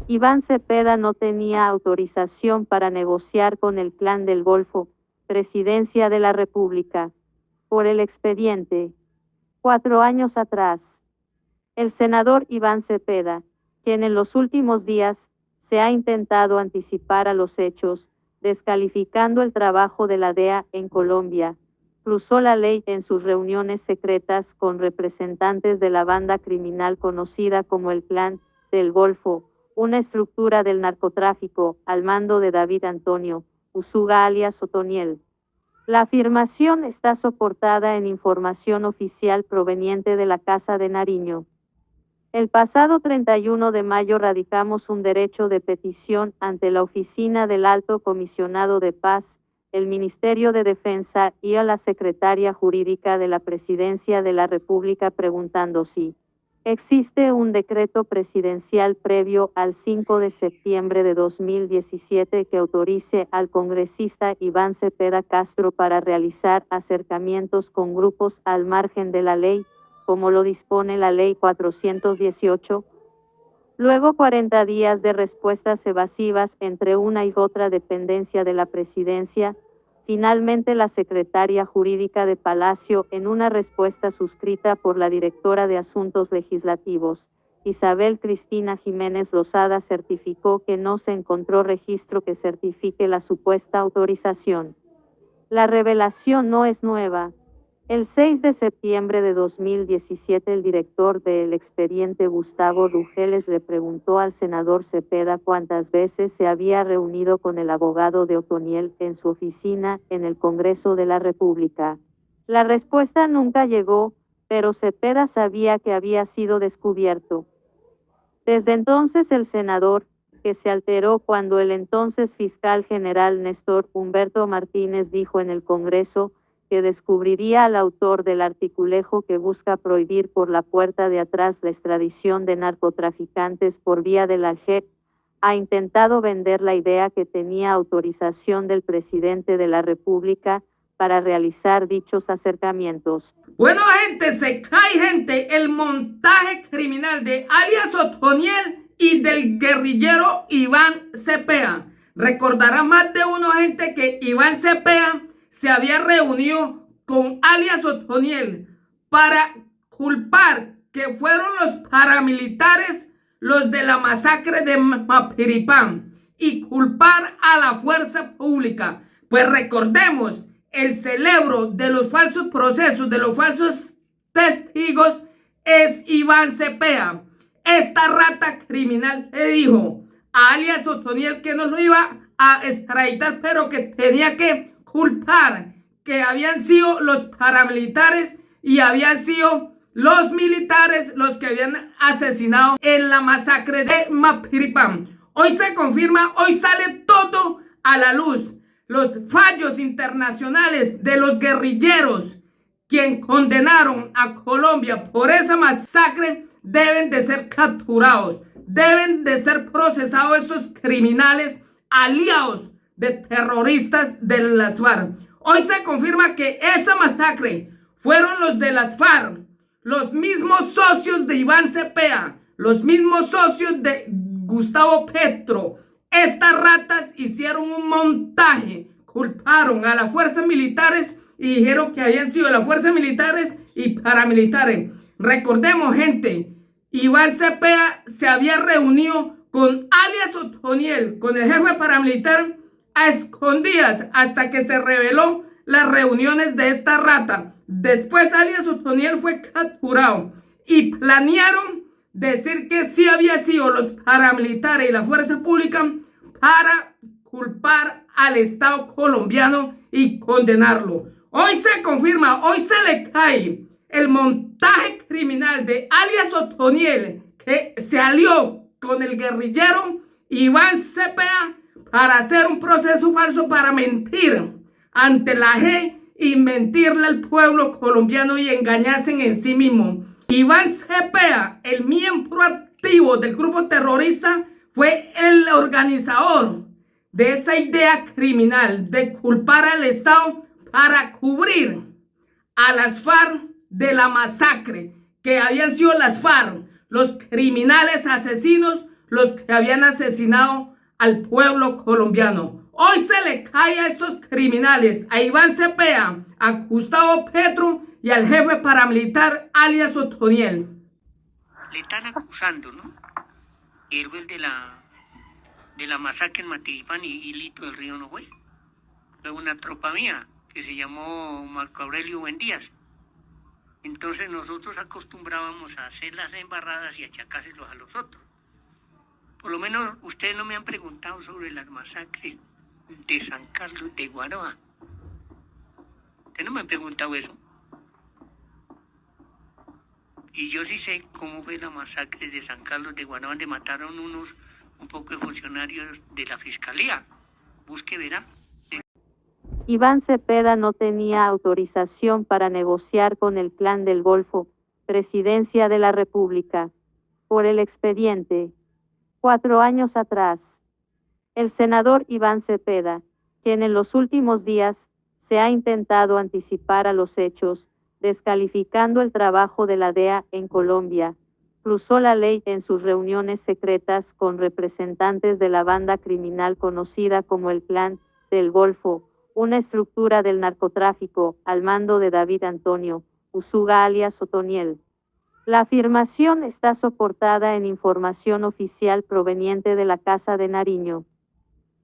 Iván Cepeda no tenía autorización para negociar con el Clan del Golfo, Presidencia de la República. Por el expediente. 4 años atrás. El senador Iván Cepeda, quien en los últimos días se ha intentado anticipar a los hechos, descalificando el trabajo de la DEA en Colombia, cruzó la ley en sus reuniones secretas con representantes de la banda criminal conocida como el Clan del Golfo, una estructura del narcotráfico al mando de David Antonio Usuga alias Otoniel. La afirmación está soportada en información oficial proveniente de la Casa de Nariño. El pasado 31 de mayo radicamos un derecho de petición ante la Oficina del Alto Comisionado de Paz, el Ministerio de Defensa y a la Secretaria Jurídica de la Presidencia de la República preguntando si existe un decreto presidencial previo al 5 de septiembre de 2017 que autorice al congresista Iván Cepeda Castro para realizar acercamientos con grupos al margen de la ley, como lo dispone la Ley 418. Luego 40 días de respuestas evasivas entre una y otra dependencia de la Presidencia, finalmente la secretaria jurídica de Palacio, en una respuesta suscrita por la directora de Asuntos Legislativos, Isabel Cristina Jiménez Lozada, certificó que no se encontró registro que certifique la supuesta autorización. La revelación no es nueva. El 6 de septiembre de 2017 el director del expediente Gustavo Rugeles le preguntó al senador Cepeda cuántas veces se había reunido con el abogado de Otoniel en su oficina en el Congreso de la República. La respuesta nunca llegó, pero Cepeda sabía que había sido descubierto. Desde entonces el senador, que se alteró cuando el entonces fiscal general Néstor Humberto Martínez dijo en el Congreso que descubriría al autor del articulejo que busca prohibir por la puerta de atrás la extradición de narcotraficantes por vía de la JEP, ha intentado vender la idea que tenía autorización del presidente de la República para realizar dichos acercamientos. Bueno, gente, se cae, gente, el montaje criminal de alias Otoniel y del guerrillero Iván Cepeda. Recordará más de uno, gente, que Iván Cepeda se había reunido con alias Otoniel para culpar que fueron los paramilitares los de la masacre de Mapiripán y culpar a la fuerza pública. Pues recordemos, el cerebro de los falsos procesos, de los falsos testigos, es Iván Cepeda. Esta rata criminal le dijo a alias Otoniel que no lo iba a extraditar, pero que tenía que culpar que habían sido los paramilitares y habían sido los militares los que habían asesinado en la masacre de Mapiripán. Hoy se confirma, hoy sale todo a la luz. Los fallos internacionales de los guerrilleros, quien condenaron a Colombia por esa masacre, deben de ser capturados, deben de ser procesados estos criminales aliados de terroristas de las FARC. Hoy se confirma que esa masacre fueron los de las FARC, los mismos socios de Iván Cepeda, los mismos socios de Gustavo Petro. Estas ratas hicieron un montaje, culparon a las fuerzas militares y dijeron que habían sido las fuerzas militares y paramilitares. Recordemos, gente, Iván Cepeda se había reunido con alias Otoniel, con el jefe paramilitar, a escondidas hasta que se reveló las reuniones de esta rata. Después alias Otoniel fue capturado y planearon decir que sí había sido los paramilitares y la fuerza pública para culpar al Estado colombiano y condenarlo. Hoy se confirma, hoy se le cae el montaje criminal de alias Otoniel, que se alió con el guerrillero Iván Cepeda para hacer un proceso falso, para mentir ante la G y mentirle al pueblo colombiano y engañarse en sí mismo. Iván Cepeda, el miembro activo del grupo terrorista, fue el organizador de esa idea criminal de culpar al Estado para cubrir a las FARC de la masacre, que habían sido las FARC, los criminales asesinos, los que habían asesinado al pueblo colombiano. Hoy se le cae a estos criminales, a Iván Cepeda, a Gustavo Petro y al jefe paramilitar alias Otoniel. Le están acusando, ¿no? Héroes de la masacre en Matiripán y Lito del Río, ¿no fue? De una tropa mía que se llamó Marco Aurelio Buendías. Entonces nosotros acostumbrábamos a hacer las embarradas y achacárselos a los otros. Por lo menos ustedes no me han preguntado sobre las masacres de San Carlos de Guaroa. Ustedes no me han preguntado eso. Y yo sí sé cómo fue la masacre de San Carlos de Guaroa, donde mataron un poco de funcionarios de la fiscalía. Busque, verá. Iván Cepeda no tenía autorización para negociar con el Clan del Golfo, Presidencia de la República. Por el expediente. 4 años atrás. El senador Iván Cepeda, quien en los últimos días se ha intentado anticipar a los hechos, descalificando el trabajo de la DEA en Colombia, cruzó la ley en sus reuniones secretas con representantes de la banda criminal conocida como el Clan del Golfo, una estructura del narcotráfico al mando de David Antonio Usuga alias Otoniel. La afirmación está soportada en información oficial proveniente de la Casa de Nariño.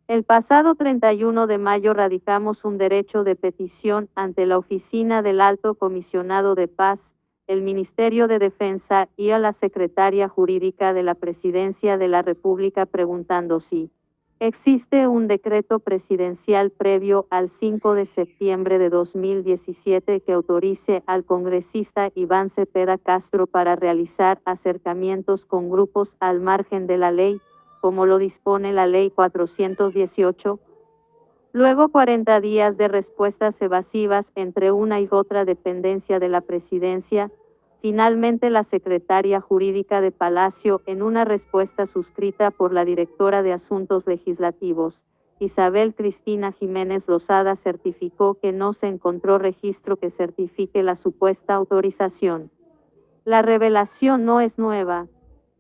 El pasado 31 de mayo radicamos un derecho de petición ante la Oficina del Alto Comisionado de Paz, el Ministerio de Defensa y a la Secretaria Jurídica de la Presidencia de la República preguntando si existe un decreto presidencial previo al 5 de septiembre de 2017 que autorice al congresista Iván Cepeda Castro para realizar acercamientos con grupos al margen de la ley, como lo dispone la Ley 418. Luego 40 días de respuestas evasivas entre una y otra dependencia de la presidencia, finalmente la secretaria jurídica de Palacio, en una respuesta suscrita por la directora de Asuntos Legislativos, Isabel Cristina Jiménez Lozada, certificó que no se encontró registro que certifique la supuesta autorización. La revelación no es nueva.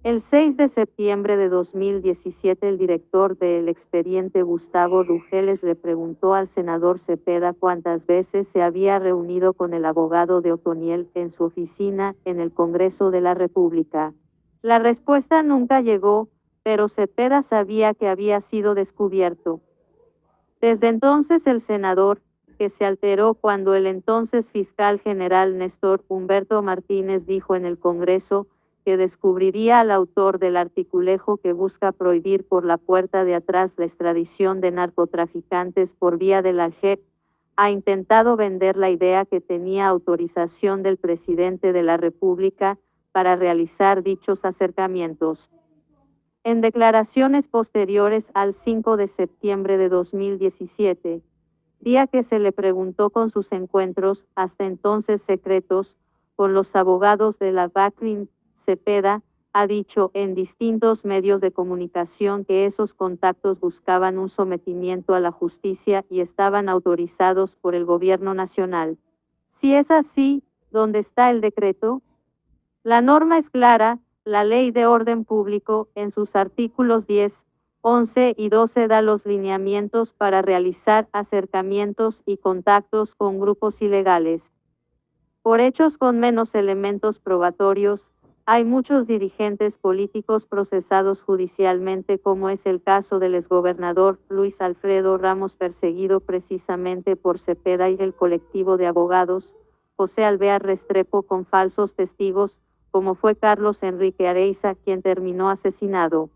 El 6 de septiembre de 2017 el director del expediente Gustavo Dujeles le preguntó al senador Cepeda cuántas veces se había reunido con el abogado de Otoniel en su oficina en el Congreso de la República. La respuesta nunca llegó, pero Cepeda sabía que había sido descubierto. Desde entonces el senador, que se alteró cuando el entonces fiscal general Néstor Humberto Martínez dijo en el Congreso que descubriría al autor del articulejo que busca prohibir por la puerta de atrás la extradición de narcotraficantes por vía de la JEP, ha intentado vender la idea que tenía autorización del presidente de la República para realizar dichos acercamientos. En declaraciones posteriores al 5 de septiembre de 2017, día que se le preguntó con sus encuentros, hasta entonces secretos, con los abogados de la Backlin, Cepeda ha dicho en distintos medios de comunicación que esos contactos buscaban un sometimiento a la justicia y estaban autorizados por el gobierno nacional. Si es así, ¿dónde está el decreto? La norma es clara, la Ley de Orden Público, en sus artículos 10, 11 y 12 da los lineamientos para realizar acercamientos y contactos con grupos ilegales. Por hechos con menos elementos probatorios, hay muchos dirigentes políticos procesados judicialmente, como es el caso del exgobernador Luis Alfredo Ramos, perseguido precisamente por Cepeda y el colectivo de abogados, José Alvear Restrepo con falsos testigos, como fue Carlos Enrique Areiza, quien terminó asesinado.